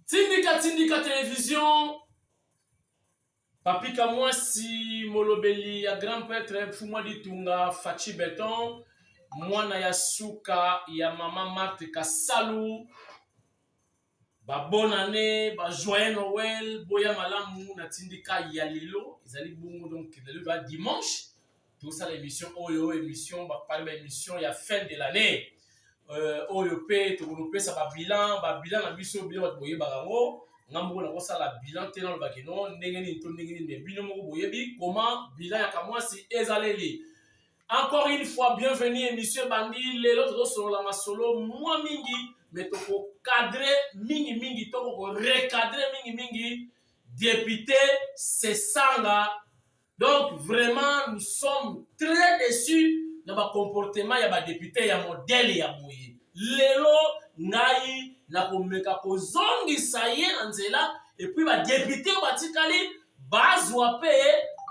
Tindika télévision. Papika Mwasi Molobeli ya grand prêtre Fumwa Ditunga Fachi Beton. Mwana ya suka ya mama Marthe Kasalu. Ba bonne année, ba joyeux Noël, boya malamu na tindika ya lilo. Izali bungu donc le dimanche. Tout ça l'émission Oyo émission ba parler émission ya fin de l'année. Oyo pe to ko pe ça ba bilan na biso bilan boye barango. Ngambo na kosa la bilan tena lo bakeno ndenge ni to ndenge ni bino moko boye bi comment bilan ya kamwasi ezaleli. Encore une fois, bienvenue émission Bandi, lelo to solo la masolo moi mingi, mais to ko cadrer mingi to ko recadrer mingi député Sesanga. Donc vraiment nous sommes très déçus de ma comportement ya ba député ya modèle ya boye. Lelo ngai na ko meka ko zongi saye nzela et puis ba député batikali bazwa pe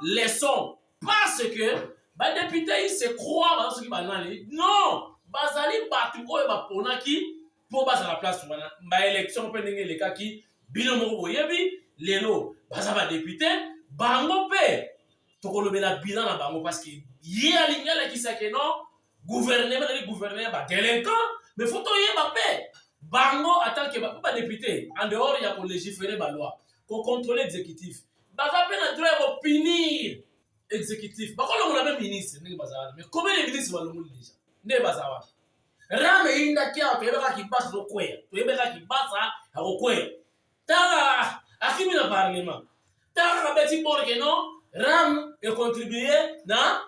leçon parce que ba député il se croit dans ce qui banali non bazali batu oyo ba ponaki pour baza la place wana ba élection pe ndenge lekaki bino moko boyebi lelo baza ba député bango pe tokolobela bilan na bango parce que ye alingala ki sa que non gouvernement ba délinquant mais faut to yeba pe bango en tant que ba député en dehors ya ko légiférer ba loi ko contrôler exécutif baza pe na droit de punir exécutif. Bah, on a même ministre, mais combien de ministres vont le déjà? Ne bazawa. Rame inda kia, tu ebeka ki passe au coin. Tu ebeka ki passe au coin. Tara, akimi na parlement. Tara beti porke non, ram et contribuer na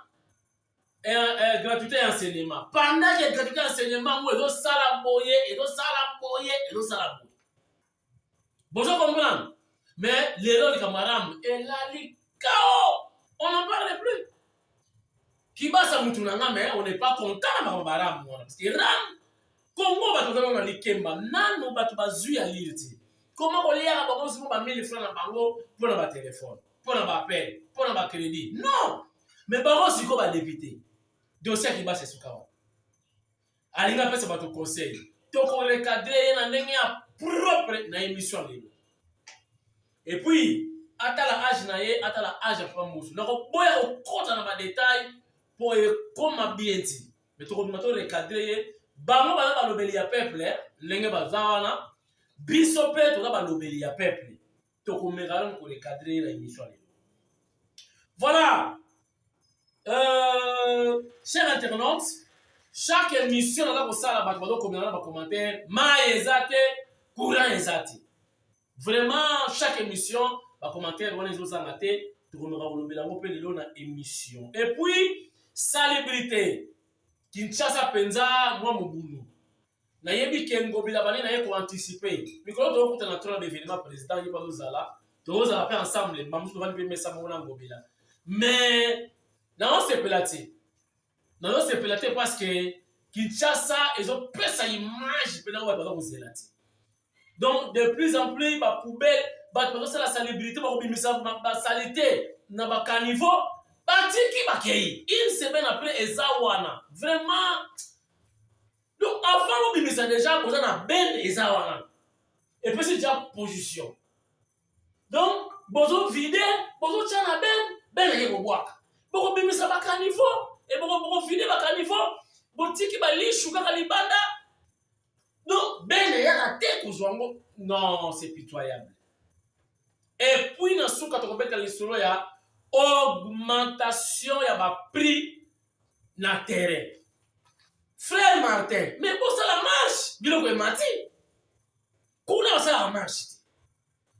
gratuité enseignement. Pendant que gratuité enseignement, moi ezo sala boye. Bonjour comprendre. Mais les lois de camaram et la likao. On n'en parle plus. Kibasa mutunanga mais on n'est pas content na baram parce que ram Congo ba tokana na likemba nano ba to bazui ya lirti. Comment on lia ba ko ba 1000 francs na bango pour na ba téléphone, pour na ba appel, pour na ba crédit. Non. Mais ba siko ba député. Dossier kibasa sukawa. Alinga pesa ba to conseil. To ko le cadrer na ndenge ya propre na émission lelo. Et puis atala âge na ye atala âge pa musu na ko boya ko kota na ba détail pour comme bien dit mais to ko mato recadrer ye bango bana ba lobeli ya peuple lenge bazawana biso pe to ba lobeli ya peuple to ko megala ko recadrer la émission. Voilà chers internautes, chaque émission na ko sala ba ko komela ba commentaire ma ezate courant ezate. Vraiment chaque émission ba commentaire wana ezo zangate to ko lobela ngo pe lelo na émission. Et puis célébrité Kinshasa penza mwa mobulu na yebi kengobila bane na ye ko anticiper mikolo to ko na trône d'événement président yi ba lozala to za pa ensemble mamusu va pe mesa mona ngobila mais na on se pelate parce que Kinshasa ezo pesa image pena wa ba ko zelati. Donc de plus en plus ba poubelle ba to la célébrité ba ko bimisa ba salité na ba caniveau Batiki Bakei, une semaine après Ezawana. Vraiment. Donc avant, on a déjà posé un ben Ezawana. Et puis c'est déjà position. Donc, bozo vide, bozo tchana ben yego waka. Boko bimisa bakanivo, et boko vide bakanivo, botiki bali shuka kalibanda. Donc, ben yaka te kuzwango. Non, c'est pitoyable. Et puis, na souka tokobeta lisolo ya augmentation ya ba prix na terrain. Frère Martin, mais pour ça la marche, biloko e mati. Kuna ça la marche.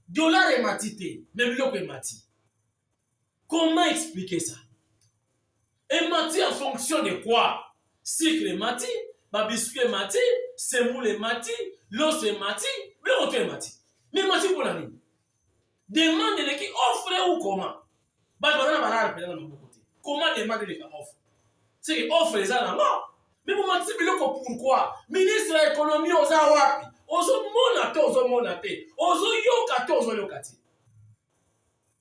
Dollar e mati, mais biloko e mati. Comment expliquer ça? Et mati en fonction de quoi? Sucre e mati, ba biscuit e mati, semoule e mati, l'os e mati, biloko e mati. Mais mati pour la nini? Demande de qui offre ou comment? Comment demander les offres? C'est que offre les gens là. Mais vous m'avez dit pourquoi? Ministre de l'économie aux Awapi, aux monate, aux yokati.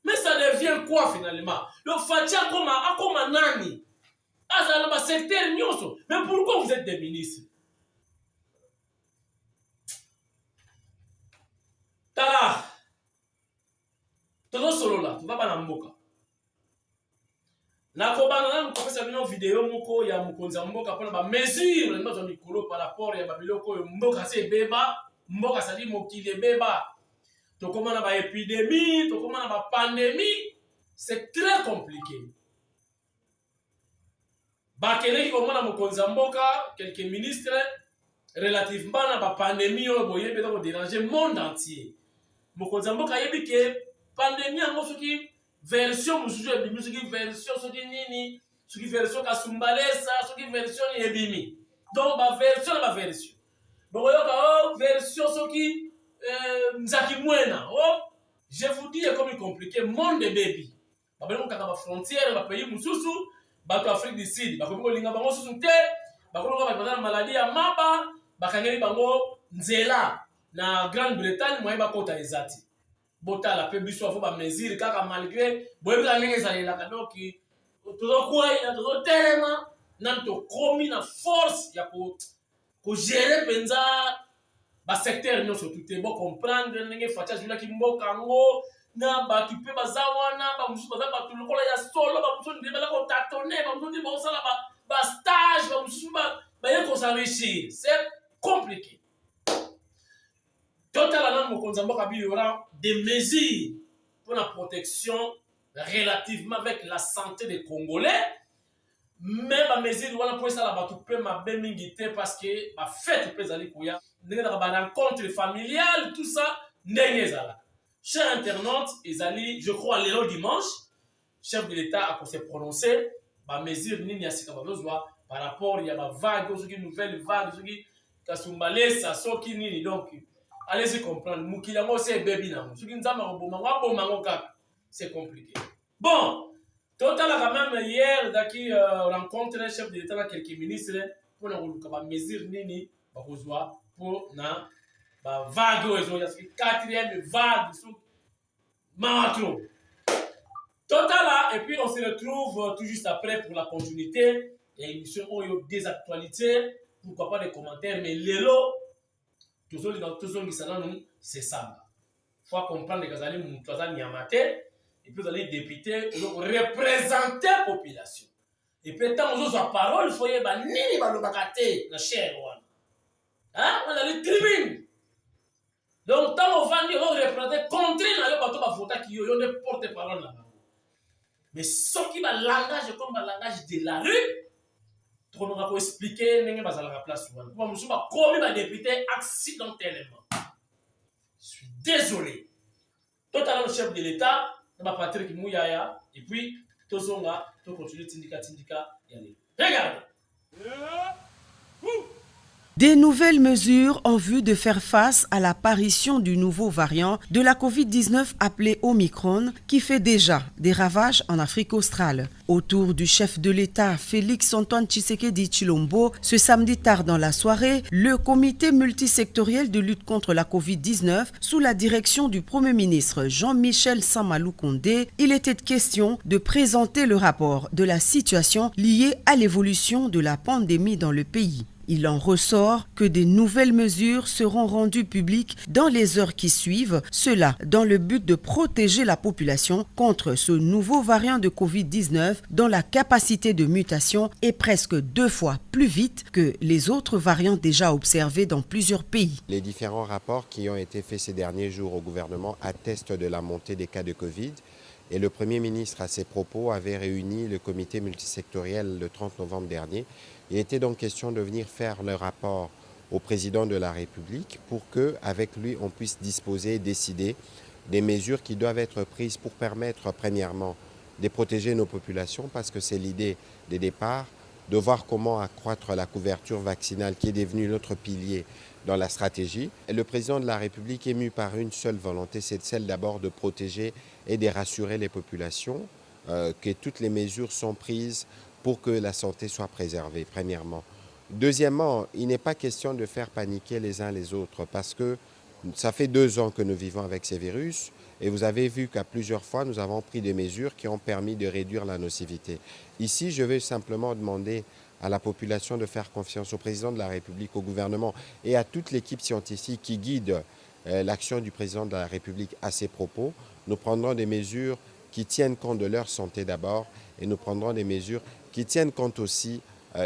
Mais ça devient quoi finalement? Le fatia comme un nani. Ah, ça va secteur nyoso. Mais pourquoi vous êtes des ministres? baba na mboka. Nakobana na mukopesa bino vidéo moko ya mokonzi ya mboka pona ba mesure ndoto mikolo par rapport ya babiloko oyo mboka se beba, mboka sali mokili beba. Tokoma na ba épidémie, tokoma na ba pandémie, c'est très compliqué. Bakeleki komona mokonzi ya mboka, quelques ministres relativement na ba pandémie oyo boyebe ko déranger monde entier. Mokonzi ya mboka yebi ke pandémie yango soki version mususu ebimi soki version soki nini soki version kasumbalesa soki version ebimi donc ba version na ba version bokoyoka oh version soki nzaki mwena oh je vous dis comme compliqué monde baby babelo kaka ba frontière ba pays mususu bato Afrique du Sud bakomi kolinga bango susu te bakomi ko ba maladie ya maba bakangeli bango nzela na Grande-Bretagne moye bakota ezati botala pe biso afo ba mesure kaka malgré boyebi ka ndenge ezalelaka donc tozokwaya tozotelema nani tokomi na force ya kogere mpenza basecteur nyonso tute bo comprendre ndenge faci azwilaki mboka yango na bato mpe baza wana bamosusu baza bato lokola ya solo bamosusu nde baza kotatone bamosusu nde bakosala bastage bamosusu baye kosenrichir c'est compliqué. Totalement, il y aura des mesures pour la protection relativement avec la santé des Congolais. Mais les mesures pour ça, parce que la fête des rencontres familiales, tout ça, chers internautes, je crois, le dimanche, le chef de l'État a prononcé les mesures par rapport à la vague, une nouvelle vague, donc allez-y comprendre. Moukilango c'est baby nango. Ce qui nous a c'est compliqué. Bon, total quand même hier daki rencontre le chef de l'État avec quelques ministres pour nous ba mesure nini ba kozwa pour na ba vague ozo ya quatrième vague sur matro. Total et puis on se retrouve tout juste après pour la continuité et émission oyo des actualités, pourquoi pas des commentaires mais lelo c'est ça. Il faut comprendre que vous allez et puis vous allez député, représenter la population. Et puis tant que vous avez parole, il faut y avoir ni balobakate na cher one. Hein? On a les tribunes. Donc tant qu'on va dire on représente contre na le bateau ba vota qui yo ne porte parole là. Mais ce qui va langage comme le langage de la rue. On va expliquer n'est pas à la place où on va comme député accidentellement. Je suis désolé. Totalement le chef de l'État, Patrick Mouyaya, et puis Tozonga, to continue tindika. Regardez. Des nouvelles mesures en vue de faire face à l'apparition du nouveau variant de la Covid-19 appelé Omicron qui fait déjà des ravages en Afrique australe. Autour du chef de l'État Félix-Antoine Tshisekedi Tshilombo, ce samedi tard dans la soirée, le comité multisectoriel de lutte contre la Covid-19 sous la direction du Premier ministre Jean-Michel Samalou Kondé, il était question de présenter le rapport de la situation liée à l'évolution de la pandémie dans le pays. Il en ressort que des nouvelles mesures seront rendues publiques dans les heures qui suivent, cela dans le but de protéger la population contre ce nouveau variant de Covid-19 dont la capacité de mutation est presque 2 fois plus vite que les autres variants déjà observés dans plusieurs pays. Les différents rapports qui ont été faits ces derniers jours au gouvernement attestent de la montée des cas de Covid. Et le Premier ministre, à ses propos, avait réuni le comité multisectoriel le 30 novembre dernier. Il était donc question de venir faire le rapport au président de la République pour qu'avec lui, on puisse disposer et décider des mesures qui doivent être prises pour permettre, premièrement, de protéger nos populations, parce que c'est l'idée des départs, de voir comment accroître la couverture vaccinale qui est devenue notre pilier dans la stratégie. Et le président de la République est mu par une seule volonté, c'est celle d'abord de protéger et de rassurer les populations, que toutes les mesures sont prises pour que la santé soit préservée, premièrement. Deuxièmement, il n'est pas question de faire paniquer les uns les autres, parce que ça fait 2 ans que nous vivons avec ces virus, et vous avez vu qu'à plusieurs fois, nous avons pris des mesures qui ont permis de réduire la nocivité. Ici, je vais simplement demander à la population de faire confiance au président de la République, au gouvernement et à toute l'équipe scientifique qui guide l'action du président de la République à ses propos. Nous prendrons des mesures qui tiennent compte de leur santé d'abord et nous prendrons des mesures qui tiennent compte aussi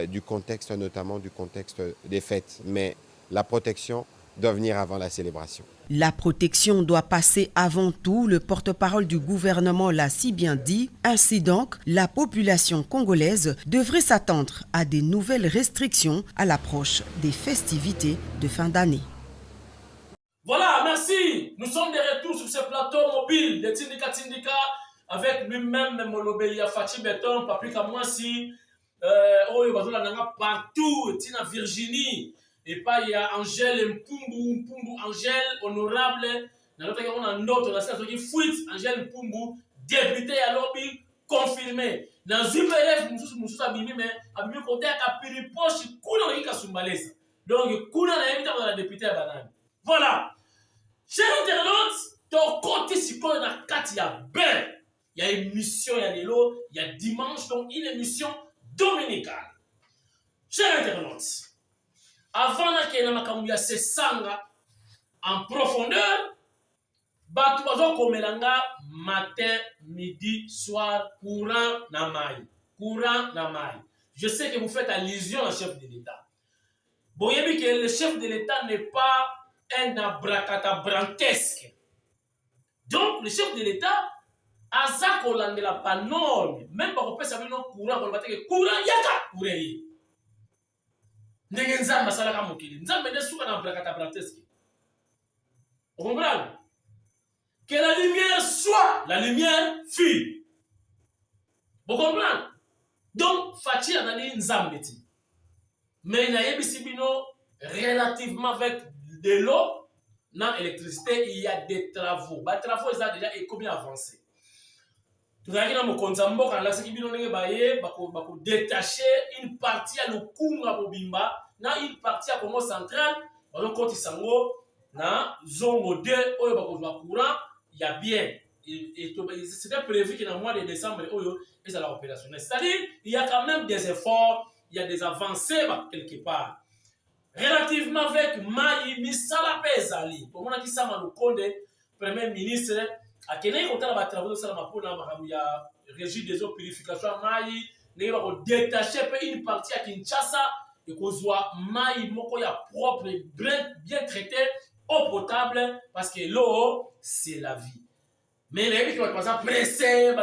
du contexte, notamment du contexte des fêtes. Mais la protection doit venir avant la célébration. La protection doit passer avant tout, le porte-parole du gouvernement l'a si bien dit. Ainsi donc, la population congolaise devrait s'attendre à des nouvelles restrictions à l'approche des festivités de fin d'année. Voilà, merci. Nous sommes de retour sur ce plateau mobile de Tindika Tindika avec lui-même Molobelia Fachi Beton, Paprika Mwasi, partout, Tina Virginie. Et pas il y a Angèle Mpumbu, Angèle honorable. Dans notre cas, on a notre, on a ça qui fuite, Angèle Mpumbu, député à lobby, confirmé. Dans une élève, nous abîmés, mais abîmés côté à Kapiripoche, Kuna Rika Sumbalesa. Donc, Kuna n'a évité dans la députée à Banane. Voilà. Chers internautes, ton côté si on a 4, il y a ben. Il y a émission, il y a des lots, il y a dimanche, donc une émission dominicale. Chers internautes, avant que na makambu ya sesanga en profondeur, batu bazo komelanga matin, midi, soir, courant na mai. Courant na mai. Je sais que vous faites allusion au chef de l'État. Bon, il y que le chef de l'État n'est pas un abracadabrantesque. Donc, le chef de l'État a ça qu'on l'a pas norme. Même pas qu'on peut savoir non courant, qu'on va dire courant yaka courant. Ndenge nzamba salaka mokili. Nzamba ne souka na abracadabrantesque. Vous comprenez? Que la lumière soit, la lumière fut. Vous comprenez? Donc, Fachi a dit nzambeti. Mais il y a des relativement avec de l'eau, dans l'électricité, il y a des travaux. Les travaux, ils ont déjà combien avancé. Tout à l'heure, Konzambo, quand la sécurité va détacher une partie à l'Okunga Bobimba, une partie à Congo central, dans côté Sango, dans zone 2, où il y a courant, il y a bien. C'était prévu que dans le mois de décembre, il y a opérationnel. C'est-à-dire, il y a quand même des efforts, il y a des avancées quelque part. Relativement avec Maï Misala Pezali, pour moi qui ça m'a le premier ministre, à quel est le travail de Salama pour la régie des eaux purification Maï, il va détacher une partie à Kinshasa et qu'on soit Maï Moko ya propre, bien traité, eau potable, parce que l'eau, c'est la vie. Mais les gens qui vont pressé,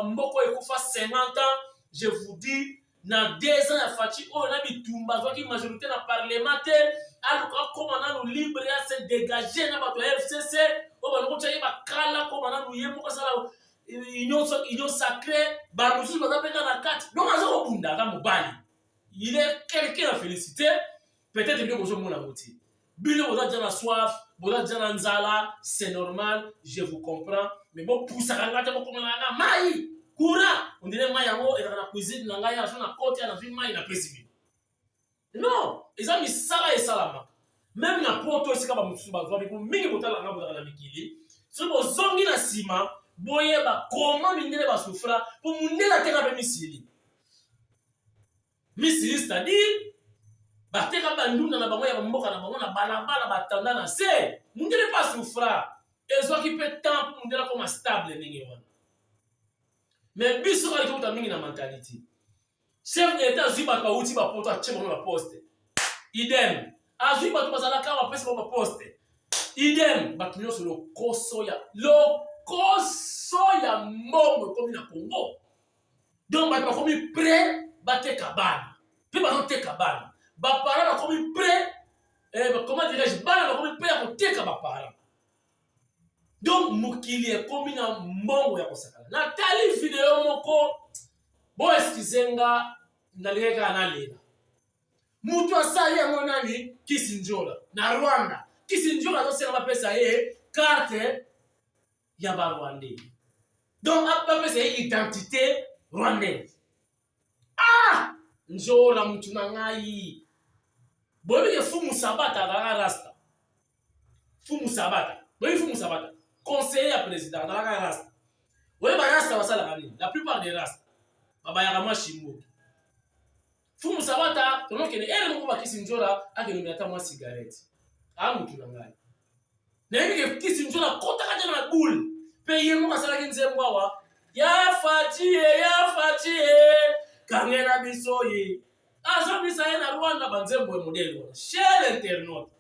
Moko et Koufa 50 ans, je vous dis, dans 2 ans, à Fachi, on a mis tout le majorité dans le parlementaire, alors comment on a libre à se dégager dans le FCC, on va nous dire que comment on a union sacrée, nous sommes dans la carte. Donc, on a il est quelqu'un à féliciter, peut-être que nous avons la moitié. Bilo, vous avez déjà la soif, vous avez déjà la nzala, c'est normal, je vous comprends, mais bon, pour ça, on a maï. Courant, on dirait maïamo et dans la cuisine, dans la côte, dans la maï, dans la non, ils ont mis ça et ça. Même la poto, c'est comme si vous avez mis le bouton dans la mikili. Si vous avez mis la ciment, vous voyez comment vous avez souffert pour vous donner la terre avec Missili. Missili, c'est-à-dire, vous avez bandou dans la banque, vous avez balabala, tanda na se. Vous n'avez pas souffert. Et vous avez fait temps pour vous dire comme stable. Mais biso ka ikuta mingi na mentalité. Chef de l'État zuba ka uti ba poto a chemo na poste. Idem. Azui ba to bazala ka wa pesa ba poste. Idem ba tunyo sur le koso ya mongo comme na Congo. Donc ba komi prêt ba te kabana. Puis ba te kabana. Ba para ba komi prêt comment dirais-je ba komi prêt ko te ka ba para. Donc, mukili est comme un mongo ya kosakala. Natali vidéo moko, bo eskizenga, nalega na lela. Mutu asali ya monani, Kisinjola. Na Rwanda. Kisinjola no sera pesa carte ya ba Rwandais. Donc, apa pesa identité rwandaise. Ah! Njola mutu na ngai. Bobi ke Fumu Sabata la rasta. Fumu Sabata. Bobi Fumu Sabata. Conseiller à président dans la rasta. Oui, la plupart des rastas. Babayarama Shimbo. Fumu Sabata, ton nom qui est elle moko Kisinjola a que nous mettons moi cigarette. Ah mutu nangai. Na yemi Kisinjola kota ka na boule. Payer mo kasala ki nzembo wa ya fatie kangena bisoye azobisa ye na Rwanda banzembo modèle wana cher internaute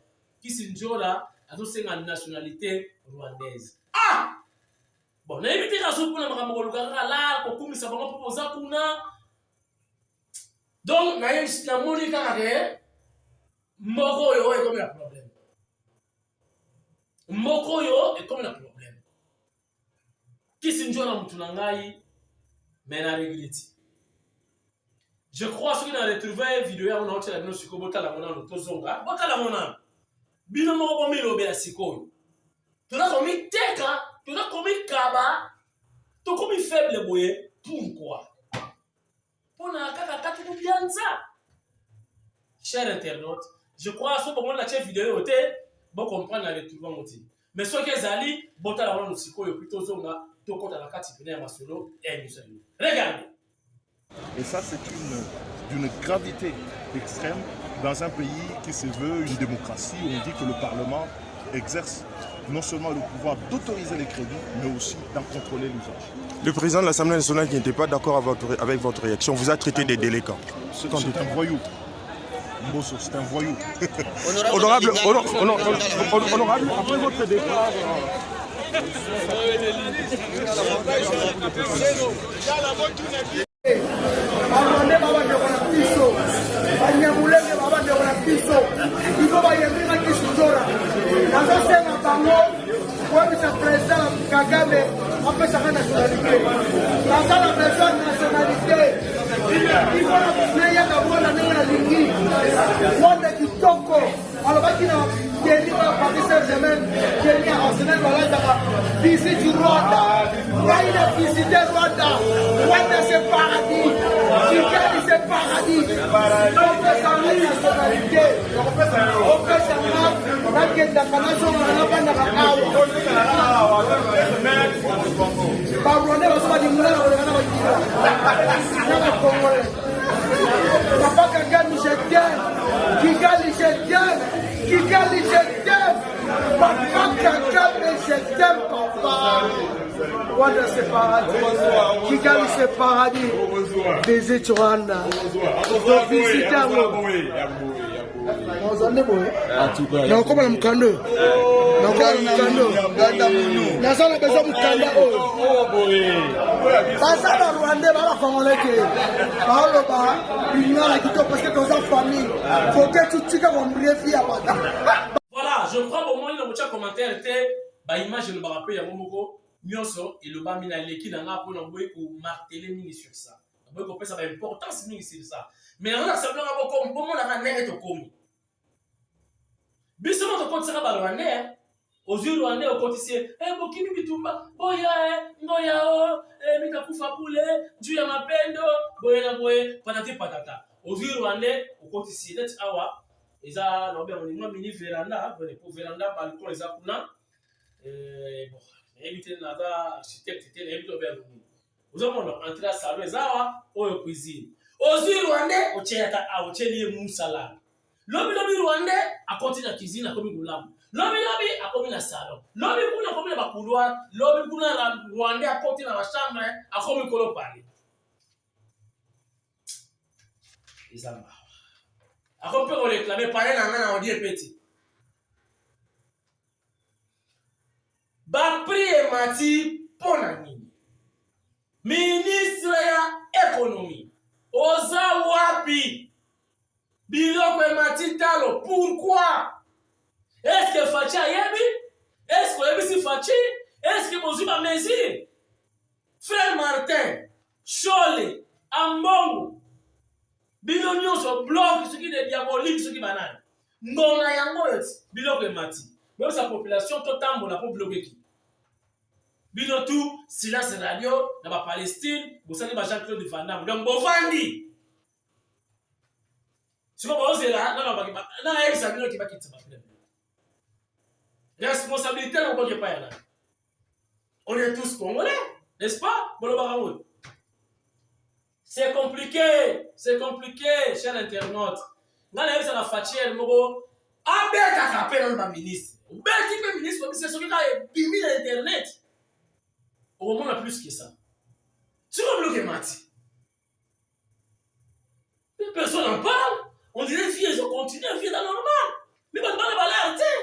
Kisinjora azosenga nationalité rwandaise bon na éviter ka sopuna makambo lukaka la ko kumisa bango proposa kuna donc na yesi na monika kake moko yo est comme un problème moko yo est comme un problème Kisinjora mutuna ngai mais na régliti. Je crois que dans retrouvé vidéo on a hotel la bino siko bota la mona to zonga bota la mona bino mo bo mi lobe la siko to na komi teka to na komi kaba to komi faible boye pourquoi pona kaka kati ko bianza cher internaute je crois que ce moment la chef vidéo te bon comprendre la retrouver moti mais ce que zali bota la mona siko yo plutôt zonga to kota la kati pena ya masolo et nous regardez. Et ça, c'est d'une gravité extrême dans un pays qui se veut une démocratie où on dit que le Parlement exerce non seulement le pouvoir d'autoriser les crédits, mais aussi d'en contrôler l'usage. Le président de l'Assemblée nationale qui n'était pas d'accord avec votre réaction vous a traité des délinquants. C'est un voyou. Mbosso, c'est un voyou. Honorable, après votre départ... Abonné baba de la piso, banyamulenge baba de la piso, iko bayembika Kisinjora. Nazosenga bango, kwa président Kagame apesa nationalité. Nazala besoin de nationalité. Iko na kumeya kabona nena lingi. Wonde kitoko, alobaki na Kenya Paris Saint-Germain, Kenya Arsenal balazaka visite du Rwanda. Il a visité Rwanda. Rwanda c'est paradis. Kigali c'est paradis. On fait sa nationalité. On fait sa marque. La Kenda Kanation n'a pas d'argent. Rwanda va se faire du moulin. Papa Kagame je t'aime. Kigali je t'aime. Kigali je t'aime. Papa Kagame je t'aime papa. Rwanda c'est paradis. Kigali c'est paradis. Visite Rwanda. Visite na koma na mkando na koma na mkando na sana besoin mkanda basa ba Rwanda ba congolais ba ba bingala kito parce que dans sa famille faut que tu tika ko mrefi ya bata. Voilà, je crois au moins dans le commentaire était ba image ne ba rappel ya momoko nyonso et le ba mina leki na nga pona boye ko marteler mini sur ça. Boye ko pesa ba importance mini sur ça. Mais on a simplement beaucoup bon na nene to komi. Biso mo to kotsaka ba Rwanda ozuri Rwanda okotisie bokimi bitumba boya ngoya mitakufa kule juu ya mapendo boye na boye patata ozuri Rwanda okotisie let awa eza no be on mini veranda pour veranda balcon eza kuna bon éviter na da architecte te éviter be rumi ozomona entrer salon eza awa oyo cuisine ozuri Rwanda ocheka ocheli musala lobi Rwanda a continué à cuisine à comme goulam lobi a comme na salon lobi kuna comme na couloir lobi kuna Rwanda a continué na chambre a comme kolo parler izamba a comme peut réclamer parler na on dit petit ba prier mati ponani ministre ya économie oza wapi biloko ematitalo pourquoi est-ce que Fachi ayebi est-ce que yebi si Fachi est-ce que bozu ba mesure frère Martin Chole Ambongo bino nyonso bloc ce qui est diabolique ce qui banane ngona yango yoti biloko emati même sa population totambola pour bloquer qui bino tout silence radio na ba Palestine bosali ba Jean-Claude Van Damme donc bovandi. Tu vois, c'est là, responsabilité, on est tous congolais, n'est-ce pas? C'est compliqué, cher internaute. Dans la vie, ça va fatiguer, Mogo. Ah, ben, t'as rappelé dans le ministre. Ben, qui peut ministre, c'est celui qui a 10 000 Internet. Au moins, on a plus que ça. C'est comme le Gemati. Personne n'en parle. On dirait que ils ont continué à vivre dans le normal. Mais maintenant, on va l'arrêter.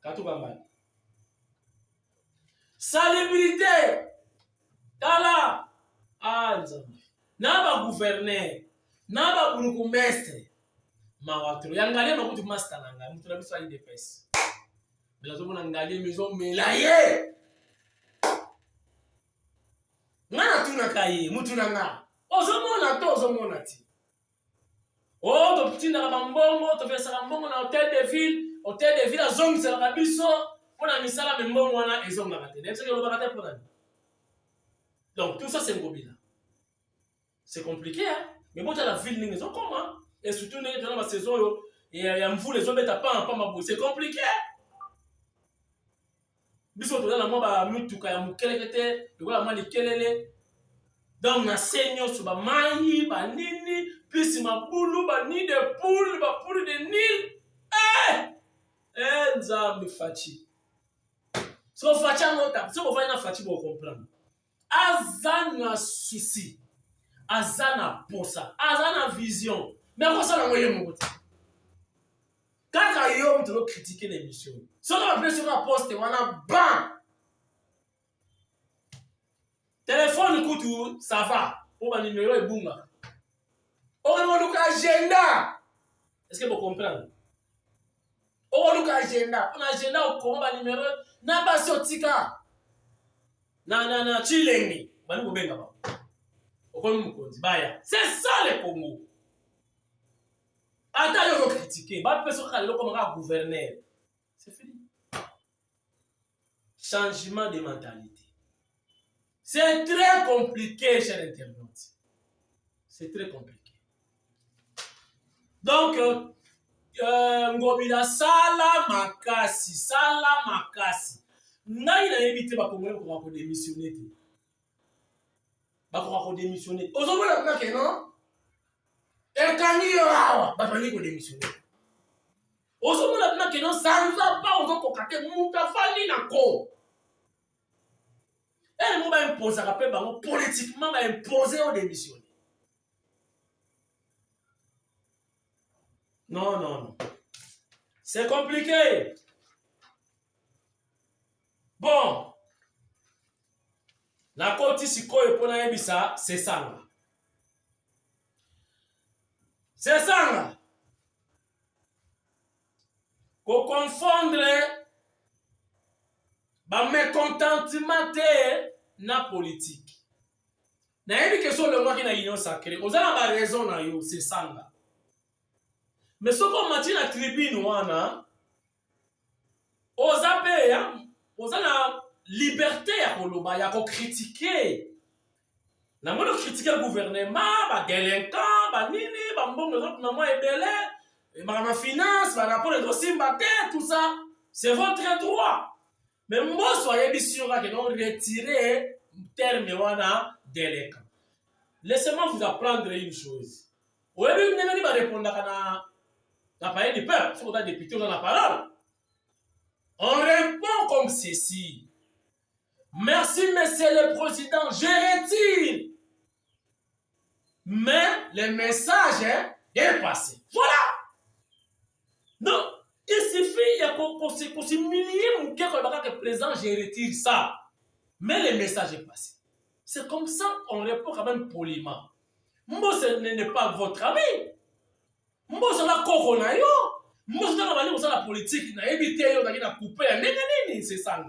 Katou Bambal. Salubrité. Tala. Naba gouverneur. Naba burugumestre. Mawatro. Yangalie makutu master nanga. Mutula biso ali depes. Melazo mona ngalie maison melaye. Ngana tuna kaye. Mutuna nga. Ozomona to ozomona ti. Oh, to petit na bambongo, to fesa bambongo na hôtel de ville a zone c'est la biso, on a mis ça là même bon wana ezonga kate. N'est-ce que le bakate pour nani? Donc tout ça c'est ngobila. C'est compliqué hein. Mais bon, la ville n'est pas comment. Et surtout dans la saison et il y a mvule les hommes pas ma c'est compliqué. Biso to na mo ba mutuka ya mukelekete, de voilà moi les kelele. Donc na senyo sur ba mai ba nini plus ma boulou ba ni de poule ba poule de Nil. Nzambe fachi. So fachi ngota, so ko na fachi bo comprendre. Azana souci. Azana posa, azana vision. Mais quoi ça na moyen ngota. Kaka yo mto critiquer l'émission. So na appelé sur la poste wana bam. Téléphone koutou, ça va. Pour le numéro est bunga. On a un agenda. Est-ce que vous comprenez? On a un agenda. On a un agenda au numéro. Na ba sotika. Na chilengi. Bani ko benga ba. Okon mukonzi baya. C'est ça le Congo. Attends yo critiquer. Ba personne ka le comme un gouverneur. C'est fini. Changement de mentalité. C'est très compliqué, chers internautes. C'est très compliqué. Donc, Ngobila sala makasi. N'a il a évité ma Congolais pour démissionner. Pour démissionner. Aux hommes là que non. Et quand il y aura, bah il faut démissionner. Aux hommes là que non, ça ne va pas aux autres côtés. Moutafali na ko. Et nous va imposer rappel politiquement va imposer aux démissionner. Non. C'est compliqué. Bon. La côte ici pour na ebisa c'est ça. C'est ça. Qu'on confondre ba mécontentement na politique. Na une question le moi qui na union sacrée. Vous avez la raison na yo, c'est ça là. Mais ce qu'on m'a dit la tribune wana, ozape ya, la liberté ya koloba ya ko critiquer. Na mo critiquer le gouvernement, ba délinquant, ba nini, ba mbongo autres na moi ebele, ba na finance, ba rapport de simbate, tout ça, c'est votre droit. Mais moi, soyez bien sûr que nous retirez le terme wana délinquant. Laissez-moi vous apprendre une chose. Au début, vous n'avez pas répondre à la parole du peuple. Si vous êtes député, vous avez la parole. On répond comme ceci. Merci, monsieur le président, je retire. Mais le message est passé. Voilà. Donc, il suffit qu'on s'humilie mon cœur que le président, je retire ça. Mais le message est passé. C'est comme ça qu'on répond quand même poliment. Moi, ce n'est pas votre ami. Moi, c'est la corona. Moi, c'est la politique. Na évité, on a coupé. C'est ça.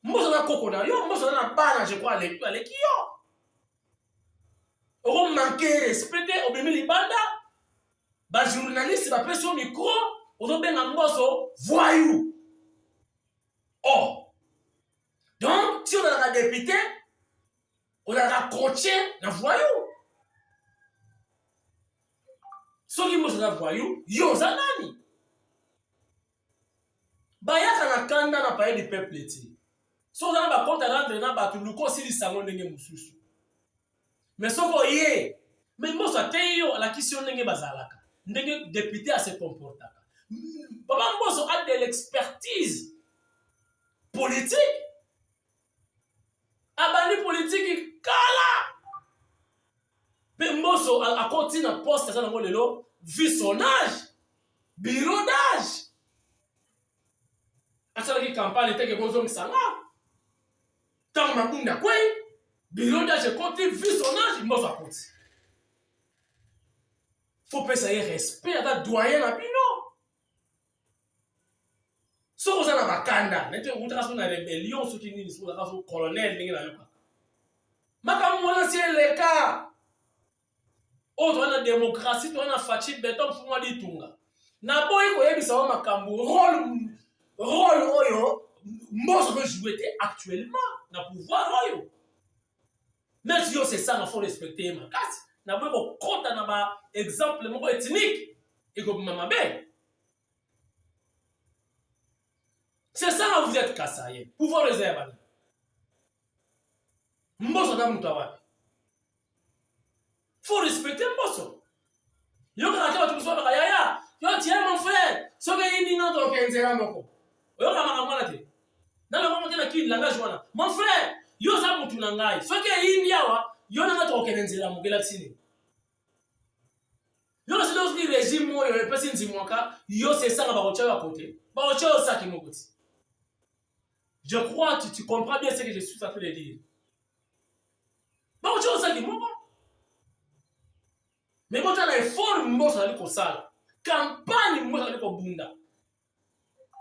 Moi, c'est la corona. Moi, c'est la banane, je crois, à l'équipe. On manque respecter, on met les bandes. Les journalistes, ils prennent sur le micro, ils ont bien un morceau, voyou. Oh. Donc, si on a un député, on a un coaché, un voyou. Ceux qui sont un voyou, ils ont un ami. Baya kana kanda na paye du peuple. Si on a un compte à rendre, on a un peu si salon de Moussous. Mais ce qu'on y est, mais moi, ça a la question de Bazalaka. Ndenge député à se comporter. Papa Mboso a de l'expertise politique. abandi politique kala. Pe mboso a continué na poste ça nango lelo visonnage, bureau d'âge. Asa ki campagne était que bozo msanga. Tant makunda kwe, bureau d'âge continue visonnage mboso a continué. Faut penser respect à ta doyen na bino. So vous en makanda, nete utaka so na rébellion so kinini so la so colonel ningi na yoka. Makamona si leka. Autre on a démocratie, on a Fachi Beton Fuma di Tunga. Na boy ko yebisa wa makambo rôle oyo mboso ko jouer actuellement na pouvoir oyo. Mais si c'est ça il faut respecter ma casse. Na boy ko kota na ba exemple moko ethnique et ko mama be. C'est ça vous êtes kassaye. Pouvoir réserve. Mboso na mutu wapi. Faut respecter Mboso. Yo quand tu vas te yaya, yo tiens mon frère, so que yini non to kenzera moko. Yo kama kamwana te. Na lo kama tena ki langage wana. Mon frère, yo za mutu na ngai. So que yini yawa, yo na to kenzera moko la tsini. Yo c'est donc le régime mo yo pesi nzimwaka, yo c'est ça ba kocha à côté. Ba kocha ça qui mokoti. Je crois que tu comprends bien ce que je suis en train de dire. Ba kocha ça qui moko. Mais quand on a effort, mboso ali ko sala. Campagne mboso ali ko bunda.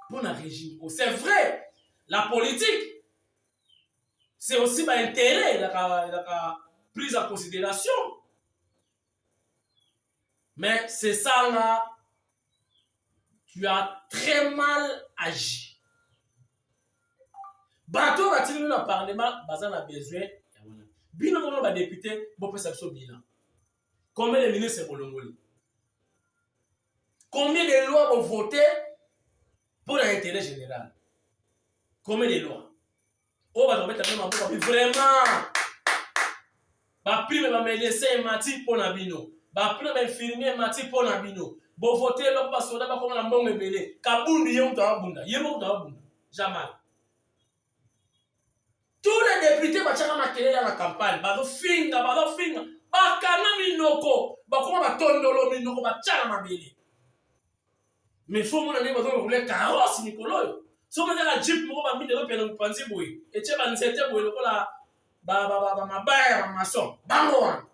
Pour un régime. C'est vrai, la politique, c'est aussi un intérêt, la prise en considération. Mais c'est ça là, tu as très mal agi. Bateau va t-il nous parlement, bazan a besoin. Bino mono ba député, bon perception bilan. Combien de ministres c'est Bolongoli? Combien de lois vont voter pour l'intérêt général? Combien de lois? Oh, bah, vraiment. Bah, prime, bah, médecin, mati pour Nabino. Bah, prime, infirmier, mati pour Nabino. Bon, voter l'homme, bah, soda, bah, comme la bombe belé. Kabundi, yom, ta bunda. Yom, ta bunda. Jamais. Tous les députés, bah, tchaka, ma télé dans la campagne. Bah, finga, bah, finga. Bakana minoko, bakoma batondolo minoko bachana mabele. Mais faut mon ami bazo rouler carrosse Nicolo. So me la jeep moko ba midelo pena mpanzi boy. Eche ba nsete boy lokola ba mabaya ba mason. Bango wan.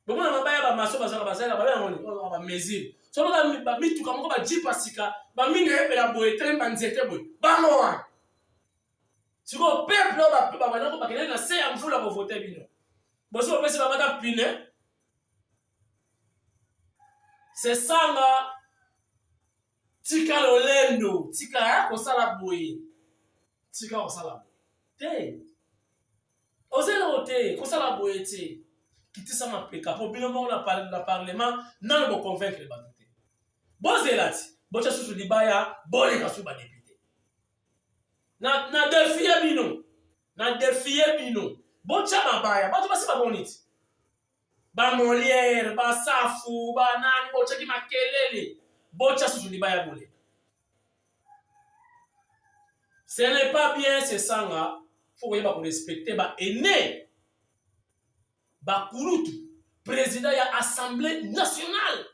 Bomo na mabaya ba mason bazala ba ngoni ba mesure. So me ba mituka moko ba jeep asika ba mine epela boy tren ba nsete boy. Bango wan. Si vous peuple na se ya mvula ko voter bino. Boso pesi ba mata pine. C'est ça nga tika lolendo, tika ya ko sala boye. Tika ko sala. Te. Ozela ote ko sala boye te. Kitisa ma peka po bino mo na parlement nan bo convaincre les bateau. Bozelati, bocha susu libaya, bole ka su ba député. Na défier bino. Na défier bino. Bocha mabaya, bato basi ba boniti. Ba Molière, ba Safu, ba nani bocha ki makelele. Bocha susu libaya bole. Ce n'est pas bien c'est ça nga. Faut que ba respecter ba aîné. Ba kurutu, président ya assemblée nationale.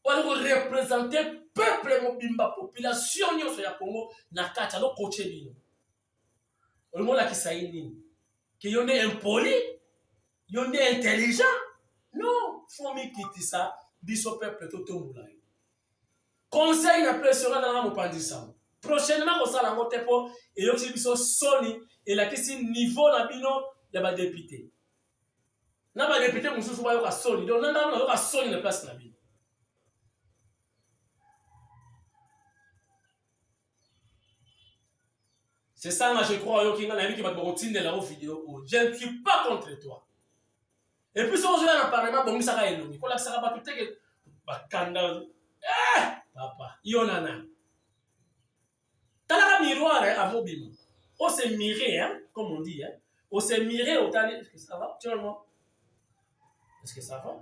On va représenter peuple mobimba population nyonso ya Congo na kati alo coacher bino. Olmo la kisaini que yonde impoli, yonde intelligent. Non, faut mi kitisa biso peuple totombola. Conseil na pression na na mopandisa. Prochainement ko sala ngote po et yoki biso soni et la kisi niveau na bino ya ba député. Na ba député mususu ba yoka soni. Donc na na yoka soni na place na bino. C'est ça, je crois, que qui va te la vidéo. Je ne suis pas contre toi. Et puis, si on joue dans le parlement, bon, ça va être long. Quand ça va pas tout que. Papa, Yonana. T'as un miroir à vos bimons. On s'est miré, hein, comme on dit. Hein. On s'est miré au talent. Est-ce que ça va? Tiens, moi. Est-ce que ça va?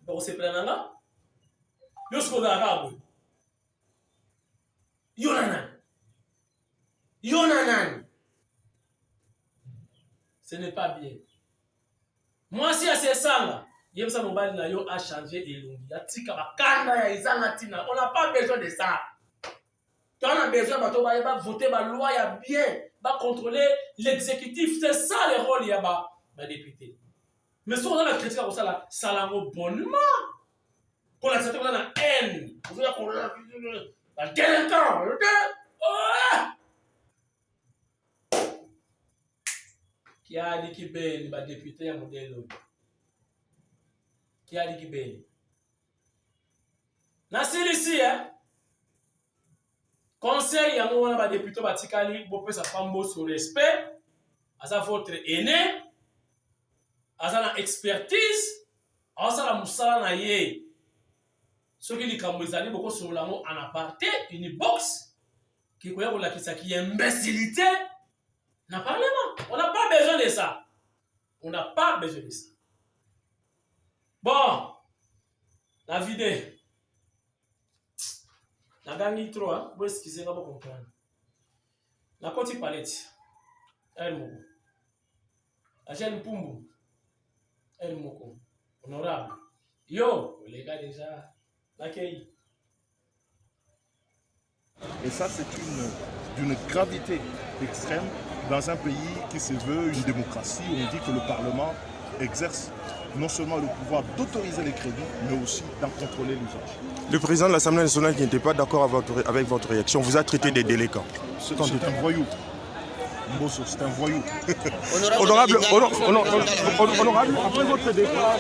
On s'est pris là. Yo, ce qu'on a arabe. Yonana. Yonanan. Ce n'est pas bien. Moi, si c'est ça, là, il y a ça, mobile a changé et l'on dit, on n'a pas besoin de ça. On a besoin de voter la loi, il y a bien, de contrôler l'exécutif. C'est ça le rôle, il y a des députés. Mais si on a la critique comme ça, là, ça l'a bonnement. Qu'on a cette haine, qu'on a la délinquance. Qui a dit qu'il est le député à modèle? Qui a dit qu'il est? Nassir ici, hein? Conseil, il y a un député qui peut sa femme sur respect, à sa votre aîné, à sa expertise, à sa moussala na ye. Ce qui dit que beaucoup sur l'amour en aparté, une box, qui est imbécilité. On n'a pas besoin de ça. On n'a pas besoin de ça. Bon, la vidéo. La gagne trop, hein? Vous excusez, pas comprendre. La côte palette. Elle moko. La jeune Pumbu. Elle moko. Honorable. Yo, les gars déjà. L'accueil. Et ça, c'est d'une gravité extrême dans un pays qui se veut une démocratie où on dit que le Parlement exerce non seulement le pouvoir d'autoriser les crédits, mais aussi d'en contrôler l'usage. Le président de l'Assemblée nationale qui n'était pas d'accord avec votre réaction vous a traité des délinquants. C'est un voyou. Mbosso, c'est un voyou. Honorable, après votre départ...